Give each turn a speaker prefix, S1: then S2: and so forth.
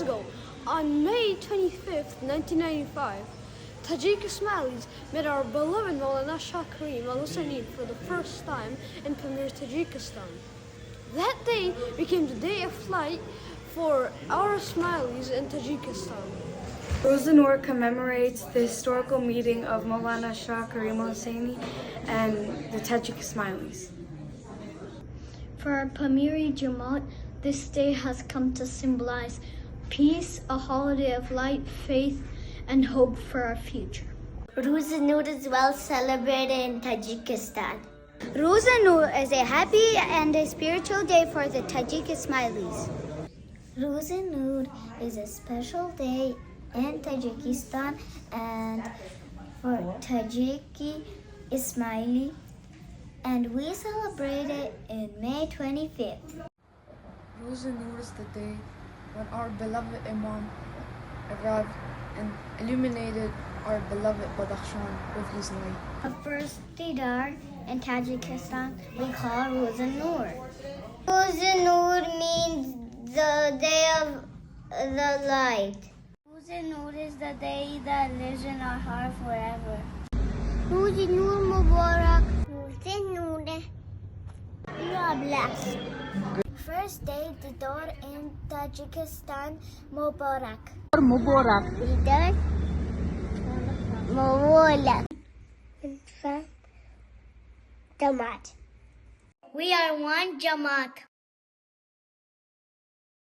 S1: ago, on May 25th, 1995, Tajik Ismailis met our beloved Maulana Shah Karim al-Husseini for the first time in Pamir, Tajikistan. That day became the day of flight for our Ismailis in Tajikistan.
S2: Noor commemorates the historical meeting of Maulana Shah Karim al-Husseini and the Tajik Ismailis.
S3: For our Pamiri Jamaat, this day has come to symbolize peace, a holiday of light, faith, and hope for our future.
S4: Ruzi Noor is well celebrated in Tajikistan.
S5: Ruzi Noor is a happy and a spiritual day for the Tajik Ismailis.
S4: Ruzi Noor is a special day in Tajikistan and for Tajiki Ismaili, and we celebrate it in May 25th.
S6: Ruzi Noor is the day when our beloved Imam arrived and illuminated our beloved Badakhshan with his light.
S4: The first Didar in Tajikistan we call Ruzi Noor. Ruzi Noor means the day of the light. Ruzi Noor is the day that lives in our heart forever.
S5: Ruzi Noor Muborak. Ruzi Noor. You are blessed.
S4: First day Didar in Tajikistan, Muborak.
S7: Muborak.
S5: Didar Muborak. Jamaat.
S4: We are one Jamaat.